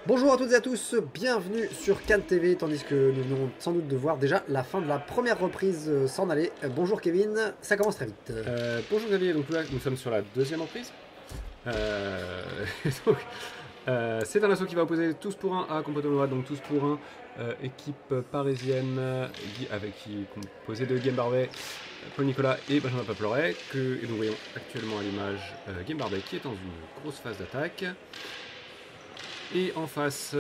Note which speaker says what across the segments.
Speaker 1: Bonjour à toutes et à tous, bienvenue sur Cannes TV, tandis que nous venons sans doute de voir déjà la fin de la première reprise s'en aller. Bonjour Kevin, ça commence très vite.
Speaker 2: Bonjour Xavier, donc là nous sommes sur la deuxième reprise. Donc, c'est un assaut qui va opposer tous pour un à Compotoloa, donc tous pour un, équipe parisienne qui est composée de Guillaume Barbet, Paul Nicolas et Benjamin Paploret, et nous voyons actuellement à l'image Guillaume Barbet qui est dans une grosse phase d'attaque. Et en face,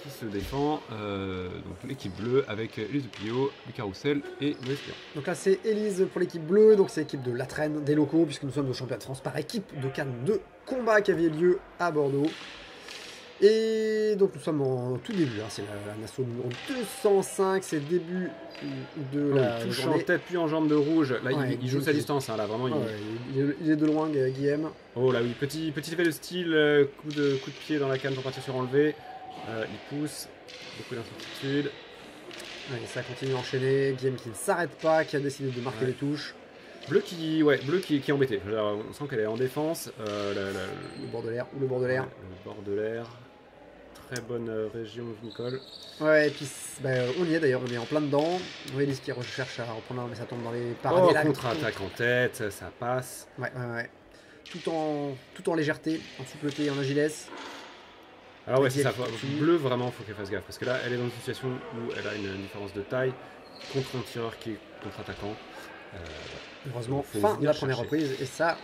Speaker 2: qui se défend, donc l'équipe bleue avec Elise de Plio, Lucas Roussel et Noé Spian.
Speaker 1: Donc là c'est Elise pour l'équipe bleue, donc c'est l'équipe de La Traîne, des locaux, puisque nous sommes au championnat de France par équipe de Cannes de combat qui avait lieu à Bordeaux. Et donc nous sommes en tout début, c'est un assaut numéro 205, c'est le début de la
Speaker 2: touche
Speaker 1: journée.
Speaker 2: en tête puis en jambe de rouge, là il joue sa distance, là vraiment.
Speaker 1: Il est de loin Guillaume.
Speaker 2: Oh là oui, petit effet de style, coup de pied dans la canne pour partir sur enlevé, il pousse, beaucoup d'incertitude.
Speaker 1: Allez, ça continue à enchaîner, Guillaume qui ne s'arrête pas, qui a décidé de marquer les touches.
Speaker 2: Bleu qui est embêté, on sent qu'elle est en défense.
Speaker 1: Le bord de l'air, ou le bord de l'air.
Speaker 2: Le bord de l'air. Très bonne région Nicole.
Speaker 1: Ouais, et puis on y est d'ailleurs, on est en plein dedans. Elise qui recherche à reprendre, mais ça tombe dans les paradis.
Speaker 2: Contre-attaque en tête, ça passe.
Speaker 1: Ouais. Tout en légèreté, en soupleté, en agilesse.
Speaker 2: Alors ouais, c'est ça. Bleu, vraiment, faut qu'elle fasse gaffe. Parce que là, elle est dans une situation où elle a une différence de taille contre un tireur qui est contre-attaquant.
Speaker 1: Heureusement, fin de la première reprise. Et ça,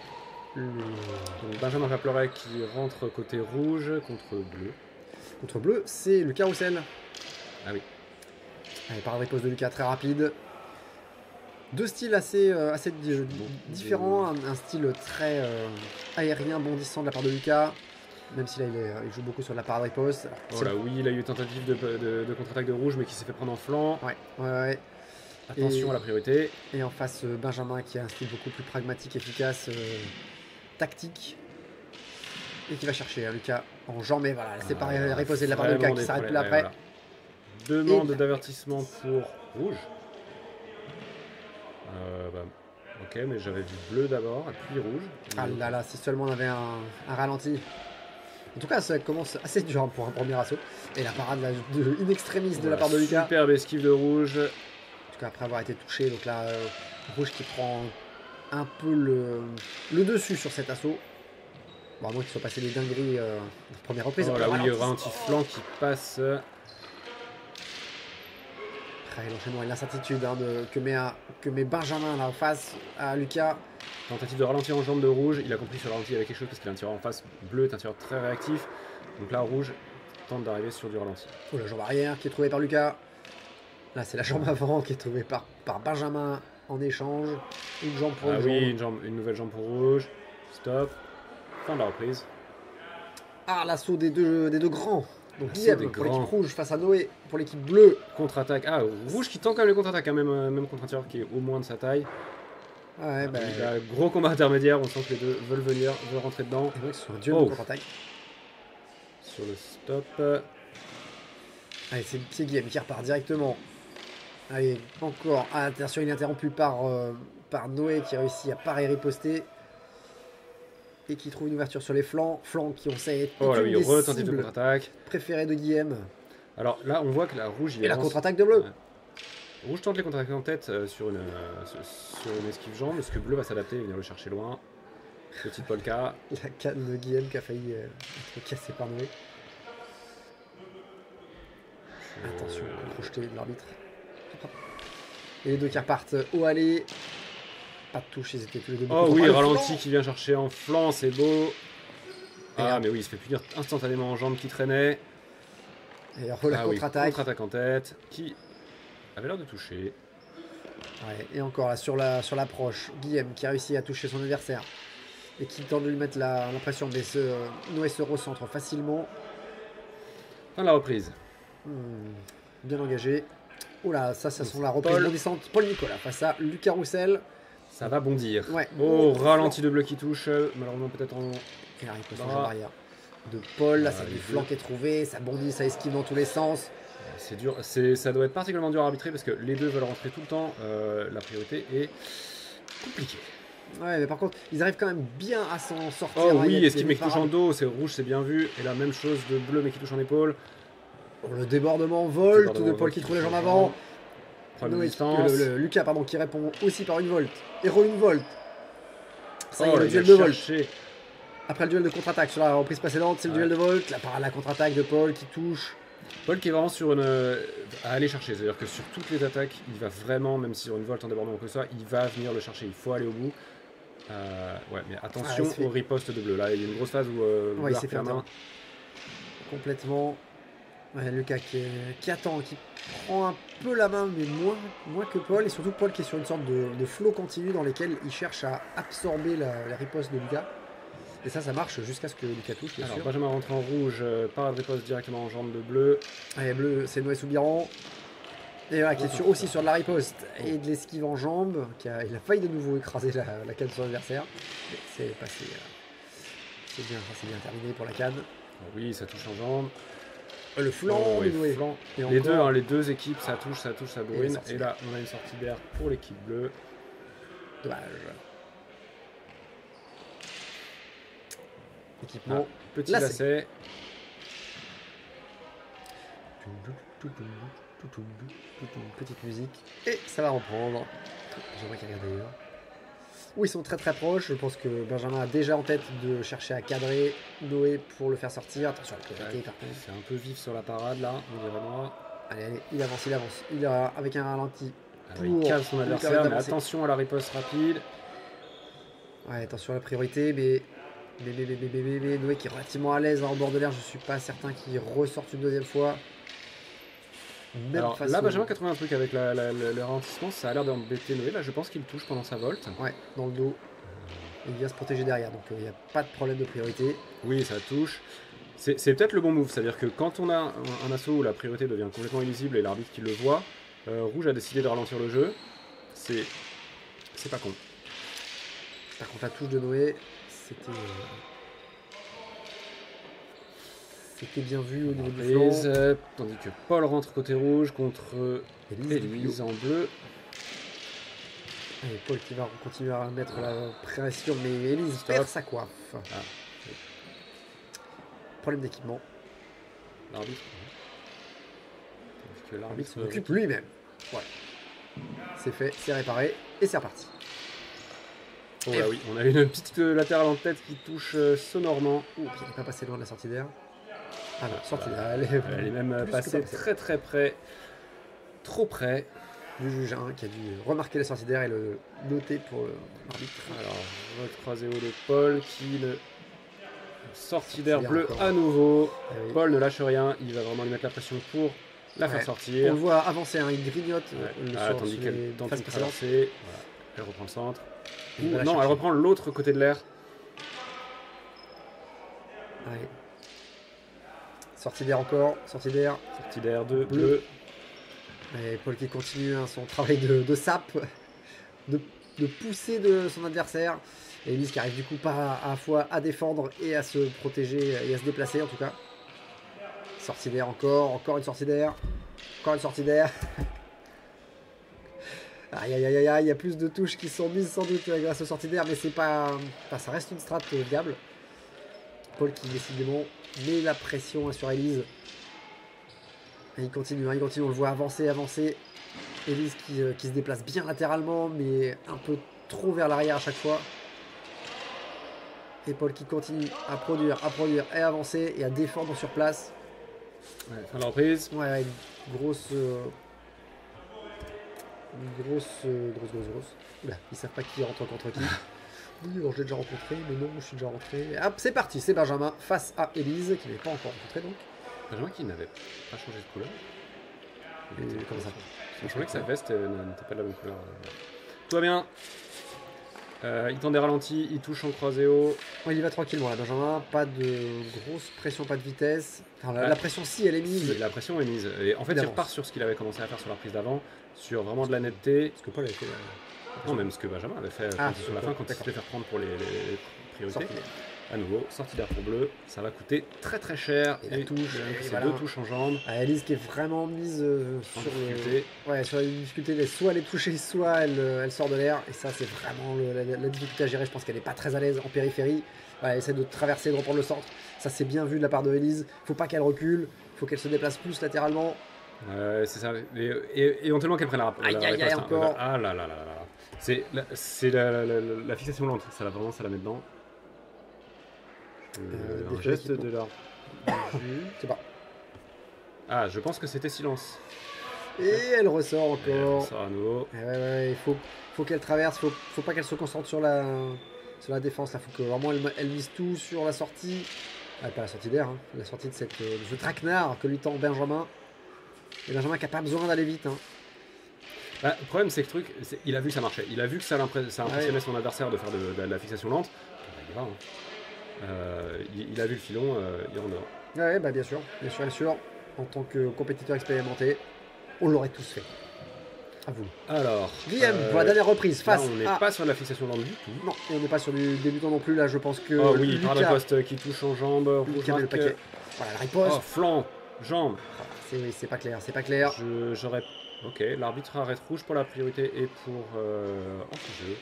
Speaker 2: donc Benjamin Paploret qui rentre côté rouge contre bleu.
Speaker 1: Contre bleu, c'est Lucas Roussel.
Speaker 2: Ah oui.
Speaker 1: Allez, par riposte de Lucas, très rapide. Deux styles assez différents. Un style très aérien, bondissant de la part de Lucas. Même si là, il joue beaucoup sur la parade riposte.
Speaker 2: Oh là oui, il a eu une tentative de contre-attaque de rouge, mais qui s'est fait prendre en flanc.
Speaker 1: Ouais.
Speaker 2: Attention à la priorité.
Speaker 1: Et en face, Benjamin qui a un style beaucoup plus pragmatique, efficace, tactique. Et qui va chercher Lucas en jambe. Et voilà, c'est pareil, riposté de la part de Lucas qui s'arrête plus après.
Speaker 2: Voilà. Demande d'avertissement pour rouge. Ok, mais j'avais vu bleu d'abord, puis rouge.
Speaker 1: Ah là, si seulement on avait un ralenti. En tout cas, ça commence assez dur pour un premier assaut. Et la parade in extremis de la part de Lucas.
Speaker 2: Superbe esquive de rouge.
Speaker 1: En tout cas, après avoir été touché, donc là, rouge qui prend un peu le dessus sur cet assaut. Bon, à moins qu'il soit passé des dingueries de première reprise.
Speaker 2: Oh là oui, ralenti flanc qui passe.
Speaker 1: L'enchaînement et l'incertitude que met Benjamin là en face à Lucas.
Speaker 2: Tentative de ralentir en jambe de rouge. Il a compris sur le ralenti avec quelque chose parce qu'il a un tireur en face. Bleu est un tireur très réactif. Donc là, rouge tente d'arriver sur du ralenti.
Speaker 1: Oh, la jambe arrière qui est trouvée par Lucas. Là, c'est la jambe avant qui est trouvée par Benjamin en échange. Une jambe pour rouge.
Speaker 2: Oui, une nouvelle jambe pour rouge. Stop. Fin de la reprise.
Speaker 1: Ah, l'assaut des deux grands. Donc Guillaume pour l'équipe rouge face à Noé pour l'équipe bleue.
Speaker 2: Contre-attaque. Ah, rouge qui tente quand même les contre-attaques, hein, même contre un tireur qui est au moins de sa taille.
Speaker 1: Ouais,
Speaker 2: gros combat intermédiaire, on sent que les deux veulent rentrer dedans.
Speaker 1: C'est vrai que ce sont un duel de contre-attaque.
Speaker 2: Sur le stop.
Speaker 1: Allez, c'est Guillaume qui repart directement. Allez, encore. Ah, attention, il est interrompu par Noé qui réussit à parer riposter. Et qui trouve une ouverture sur les flancs. Flancs qui ont essayé
Speaker 2: de retenter de contre-attaque.
Speaker 1: Préféré de Guillaume.
Speaker 2: Alors là, on voit que la rouge...
Speaker 1: Et la contre-attaque de bleu.
Speaker 2: Ouais. Rouge tente les contre-attaques en tête sur une esquive jambe. Est-ce que bleu va s'adapter et venir le chercher loin? Petite polka.
Speaker 1: La canne de Guillaume qui a failli être cassée par Noé. Attention, projeté de l'arbitre. Et les deux qui repartent au aller. Pas de touche, ils étaient tous les deux.
Speaker 2: Oh oui, ralenti qui vient chercher en flanc, c'est beau. Ah, mais oui, il se fait punir instantanément en jambe qui traînait.
Speaker 1: Et la contre-attaque.
Speaker 2: Contre-attaque en tête, qui avait l'air de toucher.
Speaker 1: Ouais, et encore là, sur l'approche, Guillaume qui a réussi à toucher son adversaire. Et qui tente de lui mettre la pression, mais Noé se recentre facilement.
Speaker 2: Fin de la reprise.
Speaker 1: Bien engagé. Oula, ça sont la reprise bondissante. Paul Nicolas face à Lucas Roussel.
Speaker 2: Ça va bondir.
Speaker 1: Ouais.
Speaker 2: Oh, ralenti de bleu qui touche. Malheureusement, peut-être en.
Speaker 1: Et la riposte en jambe arrière de Paul. Là, c'est du flanc qui est trouvé. Ça bondit, ça esquive dans tous les sens.
Speaker 2: C'est dur. Ça doit être particulièrement dur à arbitrer parce que les deux veulent rentrer tout le temps. La priorité est compliquée.
Speaker 1: Ouais, mais par contre, ils arrivent quand même bien à s'en sortir.
Speaker 2: Oh
Speaker 1: hein, il y
Speaker 2: oui,
Speaker 1: a
Speaker 2: esquive
Speaker 1: des
Speaker 2: mais qui touche en
Speaker 1: parades.
Speaker 2: dos, c'est rouge, c'est bien vu. Et la même chose de bleu mais qui touche en épaule.
Speaker 1: Bon, le débordement Volt
Speaker 2: Débordement
Speaker 1: de Paul
Speaker 2: Volt
Speaker 1: qui
Speaker 2: qui
Speaker 1: trouve les
Speaker 2: touche
Speaker 1: jambes
Speaker 2: en
Speaker 1: avant.
Speaker 2: jambe. Problème de
Speaker 1: Noé
Speaker 2: distance.
Speaker 1: Lucas pardon, qui répond aussi par une Volt. Héros une Volt. Ça y est,
Speaker 2: Oh,
Speaker 1: le
Speaker 2: là, il a
Speaker 1: duel de Volt.
Speaker 2: cherché.
Speaker 1: Après le duel de contre-attaque sur la reprise précédente, c'est le
Speaker 2: Ouais.
Speaker 1: duel de Volt. La parade, la contre-attaque de Paul qui touche.
Speaker 2: Paul qui est vraiment sur une. À aller chercher. C'est-à-dire que sur toutes les attaques, il va vraiment, même si sur une Volt en débordement ou que ça, il va venir le chercher. Il faut aller au bout. Ouais, mais attention
Speaker 1: il se fait-
Speaker 2: au riposte de bleu. Là, il y a une grosse phase où
Speaker 1: Ouais,
Speaker 2: bleu
Speaker 1: il
Speaker 2: a
Speaker 1: s'est
Speaker 2: repris
Speaker 1: fait
Speaker 2: la main.
Speaker 1: entendre. Complètement. Ouais, Lucas qui attend, qui prend un peu la main, mais moins que Paul. Et surtout Paul qui est sur une sorte de flow continu dans lequel il cherche à absorber la riposte de Lucas. Et ça marche jusqu'à ce que Lucas touche, bien
Speaker 2: Alors,
Speaker 1: sûr.
Speaker 2: Benjamin rentre en rouge, parade riposte directement en jambe de bleu.
Speaker 1: Allez, bleu, c'est Noé Soubiran. Et voilà, qui est aussi sur de la riposte et de l'esquive en jambe. Il a failli de nouveau écraser la canne de son adversaire. Mais c'est passé. C'est bien terminé pour la canne.
Speaker 2: Oh oui, ça touche en jambe.
Speaker 1: Le flanc
Speaker 2: Oh,
Speaker 1: de
Speaker 2: et
Speaker 1: Noé.
Speaker 2: flanc.
Speaker 1: Et
Speaker 2: Les deux,
Speaker 1: encore,
Speaker 2: hein, les deux équipes, ça touche, ça brûle.
Speaker 1: sortie
Speaker 2: Et là, on a une sortie d'air pour l'équipe bleue.
Speaker 1: dommage. Équipement.
Speaker 2: Petit
Speaker 1: Là,
Speaker 2: lacet.
Speaker 1: Petite musique. Et ça va reprendre. J'aimerais qu'il regarde d'ailleurs. Oui, ils sont très très proches. Je pense que Benjamin a déjà en tête de chercher à cadrer Noé pour le faire sortir. Attention à la priorité par contre.
Speaker 2: C'est un peu vif sur la parade là, on dirait moi.
Speaker 1: Allez, il avance. Il a avec un ralenti.
Speaker 2: Alors, il cale son
Speaker 1: lui
Speaker 2: adversaire,
Speaker 1: permettre
Speaker 2: mais
Speaker 1: d'avancer.
Speaker 2: attention à la riposte rapide.
Speaker 1: Ouais, attention à la priorité, mais Noé qui est relativement à l'aise en bord de l'air. Je suis pas certain qu'il ressorte une deuxième fois. Même
Speaker 2: Alors
Speaker 1: face
Speaker 2: là,
Speaker 1: au-
Speaker 2: Benjamin qui a trouvé un truc avec le ralentissement, ça a l'air d'embêter Noé. Là, je pense qu'il touche pendant sa volte.
Speaker 1: Ouais, dans le dos. Il vient se protéger derrière, donc il n'y a pas de problème de priorité.
Speaker 2: Oui, ça touche. C'est peut-être le bon move, c'est-à-dire que quand on a un assaut où la priorité devient complètement illisible et l'arbitre qui le voit, Rouge a décidé de ralentir le jeu. C'est pas con.
Speaker 1: Par contre, la touche de Noé, c'était bien vu au niveau du flanc.
Speaker 2: Prise, tandis que Paul rentre côté rouge contre Élise en bleu.
Speaker 1: Et Paul qui va continuer à mettre la pression, mais Elise
Speaker 2: Stop.
Speaker 1: perd sa coiffe.
Speaker 2: Ah.
Speaker 1: Problème d'équipement.
Speaker 2: L'arbitre. Tandis que
Speaker 1: L'arbitre
Speaker 2: l'arbitre
Speaker 1: s'occupe lui-même. Voilà. C'est fait, c'est réparé, et c'est reparti.
Speaker 2: Oh là oui, on a une petite latérale en tête qui touche sonorement.
Speaker 1: Oh, il n'est pas passé loin de la sortie d'air. Ah non, sortie
Speaker 2: bah,
Speaker 1: d'air.
Speaker 2: Elle est même
Speaker 1: plus que
Speaker 2: passée
Speaker 1: pas
Speaker 2: très très près. Trop près.
Speaker 1: Du juge hein, qui a dû remarquer la sortie d'air et le noter pour l'arbitre.
Speaker 2: Alors, votre croisé haut de Paul qui ne. Sortie d'air
Speaker 1: d'air
Speaker 2: bleu
Speaker 1: encore.
Speaker 2: à nouveau.
Speaker 1: Ah oui.
Speaker 2: Paul ne lâche rien, il va vraiment lui mettre la pression pour la faire
Speaker 1: Ouais. On
Speaker 2: sortir.
Speaker 1: le voit avancer, hein, il grignote
Speaker 2: Ouais.
Speaker 1: sur
Speaker 2: Tandis
Speaker 1: les
Speaker 2: qu'elle tente
Speaker 1: phases
Speaker 2: de
Speaker 1: précédentes.
Speaker 2: traverser. Voilà. Elle reprend le centre.
Speaker 1: Il va la
Speaker 2: Non, elle
Speaker 1: chercher.
Speaker 2: reprend l'autre côté de l'air.
Speaker 1: Ouais. Sortie d'air encore, sortie d'air.
Speaker 2: Sortie d'air de
Speaker 1: Bleu.
Speaker 2: bleu.
Speaker 1: Et Paul qui continue hein, son travail de sape, de pousser de son adversaire. Et Elise qui arrive du coup pas à la fois à défendre et à se protéger et à se déplacer en tout cas. Sortie d'air encore une sortie d'air, encore une sortie d'air. Aïe aïe aïe aïe aïe, il y a plus de touches qui sont mises sans doute grâce aux sorties d'air, mais c'est pas. Enfin, ça reste une strat viable. Paul qui décidément met la pression sur Elise. Et il continue, on le voit avancer. Elise qui se déplace bien latéralement, mais un peu trop vers l'arrière à chaque fois. Et Paul qui continue à produire et à avancer et à défendre sur place.
Speaker 2: Ouais, fin de la reprise.
Speaker 1: Ouais, une grosse. Oula, ils savent pas qui rentre contre qui. Oui, alors je l'ai déjà rencontré, mais non, je suis déjà rentré. Hop, c'est parti, c'est Benjamin face à Elise, qui n'est pas encore rencontré donc.
Speaker 2: Benjamin qui n'avait pas changé de couleur. Il était
Speaker 1: Comment ça
Speaker 2: Je trouvais que sa veste n'était pas de la même couleur. Tout va bien. Il tend des ralentis, il touche en croisé haut.
Speaker 1: Ouais, il y va tranquillement là, Benjamin. Pas de grosse pression, pas de vitesse. Enfin, la pression, si elle est mise.
Speaker 2: Si, la pression est mise. Et en fait, il
Speaker 1: D'avance.
Speaker 2: repart sur ce qu'il avait commencé à faire sur la prise d'avant, sur vraiment de la netteté.
Speaker 1: Parce que Paul avait fait
Speaker 2: Non, même ce que Benjamin avait fait
Speaker 1: Ah,
Speaker 2: sur la fin quand il se
Speaker 1: d'accord.
Speaker 2: fait faire prendre pour les priorités.
Speaker 1: sortie.
Speaker 2: à nouveau, sortie d'air pour bleu, ça va coûter très très cher.
Speaker 1: Et la touche, et
Speaker 2: c'est
Speaker 1: voilà.
Speaker 2: 2 touches en jambes.
Speaker 1: Elise qui est vraiment mise
Speaker 2: En
Speaker 1: sur
Speaker 2: difficulté.
Speaker 1: sur la difficulté, soit elle est touchée, soit elle sort de l'air. Et ça, c'est vraiment la difficulté à gérer. Je pense qu'elle n'est pas très à l'aise en périphérie. Elle essaie de traverser, de reprendre le centre. Ça, c'est bien vu de la part de Elise. Faut pas qu'elle recule, faut qu'elle se déplace plus latéralement.
Speaker 2: C'est ça. Et éventuellement qu'elle prenne la
Speaker 1: Aïe, aïe, aïe,
Speaker 2: riposte, hein.
Speaker 1: encore.
Speaker 2: Ah là là là là là. C'est la fixation lente, ça va vraiment, ça la met dedans. Un geste de leur...
Speaker 1: Je sais pas.
Speaker 2: Ah, je pense que c'était silence.
Speaker 1: Et elle ressort
Speaker 2: Et elle
Speaker 1: encore.
Speaker 2: sort à nouveau.
Speaker 1: Ouais, il faut qu'elle traverse. Faut pas qu'elle se concentre sur la défense. Là, faut que vraiment elle mise tout sur la sortie. Ah, pas la sortie d'air, hein. La sortie de ce traquenard que lui tend Benjamin. Et Benjamin qui n'a pas besoin d'aller vite. Hein.
Speaker 2: Bah, le problème, c'est que le truc, il a vu que ça marchait. Il a vu que ça impressionnait son adversaire de faire de la fixation lente. Bah, il va, hein. Il a vu le filon, il est en dehors.
Speaker 1: Ouais, bah bien sûr. En tant que compétiteur expérimenté, on l'aurait tous fait. À vous.
Speaker 2: Alors,
Speaker 1: Guillaume, pour la dernière reprise, face
Speaker 2: là, on n'est
Speaker 1: à...
Speaker 2: pas sur la fixation lente du tout.
Speaker 1: Non, et on n'est pas sur du débutant non plus. Là, je pense que
Speaker 2: Oh oui,
Speaker 1: Lucas...
Speaker 2: par la poste qui touche en jambe.
Speaker 1: Lucas met le paquet. Voilà, la riposte.
Speaker 2: Oh, flanc, jambe.
Speaker 1: C'est pas clair.
Speaker 2: J'aurais... Ok, l'arbitre arrête rouge pour la priorité et pour anti-jeu.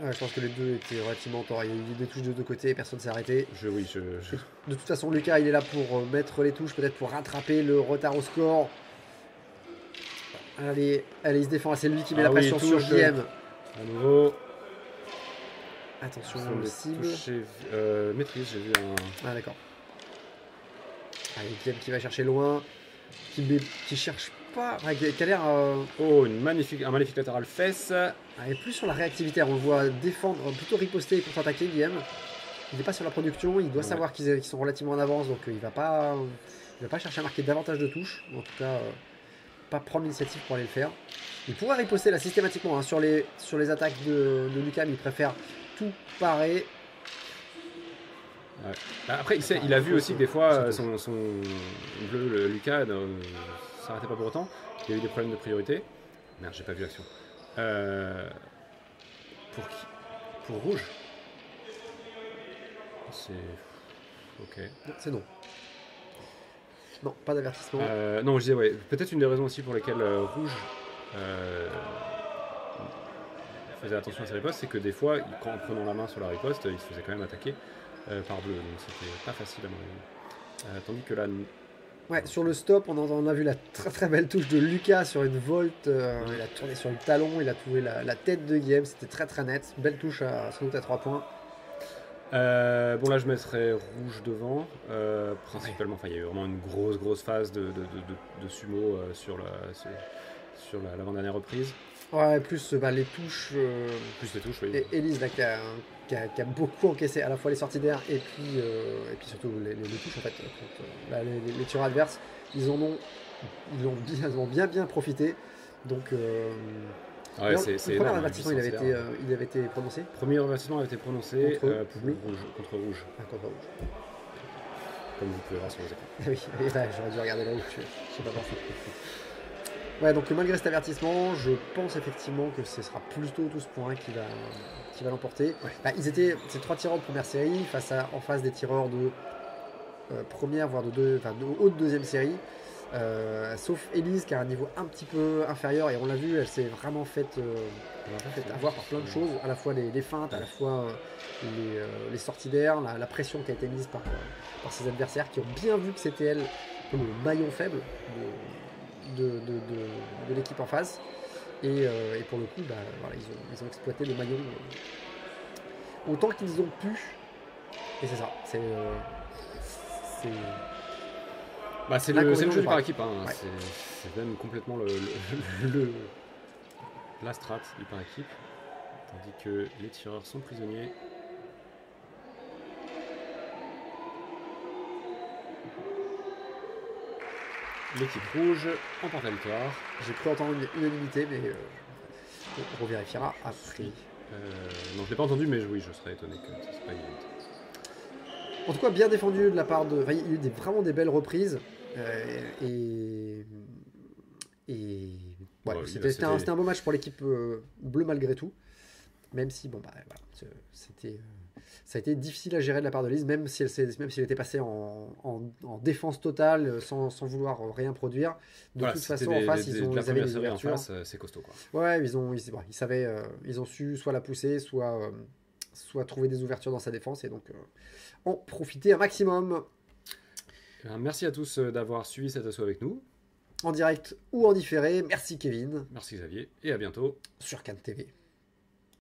Speaker 1: Ouais, je pense que les deux étaient relativement tort. Il y a eu des touches de deux côtés, personne s'est arrêté. De toute façon, Lucas, il est là pour mettre les touches, peut-être pour rattraper le retard au score. Allez, il se défend. C'est lui qui met la pression sur JM.
Speaker 2: À nouveau.
Speaker 1: Attention, cible.
Speaker 2: Maîtrise, j'ai vu un...
Speaker 1: Ah, d'accord. Allez, JM qui va chercher loin. Qui cherche pas. Qui a l'air...
Speaker 2: Oh, un magnifique latéral fesse.
Speaker 1: Et plus sur la réactivité, on le voit défendre, plutôt riposter et contre-attaquer, Guillaume. Il n'est pas sur la production, il doit savoir qu'ils sont relativement en avance, donc il va pas chercher à marquer davantage de touches, en tout cas pas prendre l'initiative pour aller le faire. Il pourrait riposter là systématiquement hein, sur les attaques de Lucas, mais il préfère tout parer.
Speaker 2: Ouais. Après, il a vu aussi que des fois son bleu, Lucas, ne s'arrêtait pas pour autant. Il y a eu des problèmes de priorité. Merde, j'ai pas vu l'action. Pour qui? Pour rouge. C'est... Ok.
Speaker 1: C'est non. Non, pas d'avertissement.
Speaker 2: Non, je disais, ouais. Peut-être une des raisons aussi pour lesquelles rouge faisait attention à sa riposte, c'est que des fois, en prenant la main sur la riposte, il se faisait quand même attaquer par bleu. Donc c'était pas facile à mon avis. Tandis que là...
Speaker 1: Ouais, sur le stop, on a vu la très très belle touche de Lucas sur une volte. Il a tourné sur le talon, il a trouvé la tête de Guillaume, c'était très très net. Belle touche sans doute à 3 points.
Speaker 2: Bon, là je mettrais rouge devant, principalement. Enfin, il y a eu vraiment une grosse phase de sumo sur l'avant-dernière reprise.
Speaker 1: Ouais, plus les touches.
Speaker 2: Plus les touches, oui.
Speaker 1: Et Elise là, qui a beaucoup encaissé à la fois les sorties d'air et puis surtout les touches en fait. Les tireurs adverses, ils en ont bien profité. Donc,
Speaker 2: ouais, c'est
Speaker 1: le premier avertissement, il avait été prononcé.
Speaker 2: Le premier avertissement avait été prononcé
Speaker 1: contre
Speaker 2: rouge.
Speaker 1: Ah, contre rouge.
Speaker 2: Comme vous pouvez voir sur les écrans.
Speaker 1: Oui, j'aurais dû regarder là où je sais pas pensé. Ouais, donc malgré cet avertissement, je pense effectivement que ce sera plutôt 12 points qui va l'emporter. Ouais. Bah, ces 3 tireurs de première série en face des tireurs de première, voire de haute deuxième série. Sauf Elise qui a un niveau un petit peu inférieur et on l'a vu, elle s'est vraiment faite avoir par plein de choses, à la fois les feintes, à la fois les sorties d'air, la pression qui a été mise par ses adversaires qui ont bien vu que c'était elle comme le maillon faible de l'équipe en face et pour le coup voilà, ils ont exploité le maillon autant qu'ils ont pu et c'est ça, c'est
Speaker 2: le jeu du par équipe, hein.
Speaker 1: Ouais.
Speaker 2: C'est même complètement la strat du par équipe, tandis que les tireurs sont prisonniers. L'équipe rouge emporte la victoire.
Speaker 1: J'ai cru entendre une unanimité, mais on revérifiera après.
Speaker 2: Non, je l'ai pas entendu, mais oui, je serais étonné que ce soit pas une unanimité.
Speaker 1: En tout cas, bien défendu de la part de... Enfin, il y a eu vraiment des belles reprises. Ouais, c'était un beau match pour l'équipe bleue malgré tout. Même si, bon, bah voilà, c'était... ça a été difficile à gérer de la part de Lise, même si elle était passée en défense totale, sans vouloir rien produire. De toute façon, en face, ils avaient des ouvertures.
Speaker 2: C'est costaud, quoi.
Speaker 1: Ouais, ils savaient, ils ont su soit la pousser, soit trouver des ouvertures dans sa défense, et donc en profiter un maximum.
Speaker 2: Merci à tous d'avoir suivi cet assaut avec nous.
Speaker 1: En direct ou en différé. Merci Kevin.
Speaker 2: Merci Xavier, et à bientôt
Speaker 1: sur Cannes TV.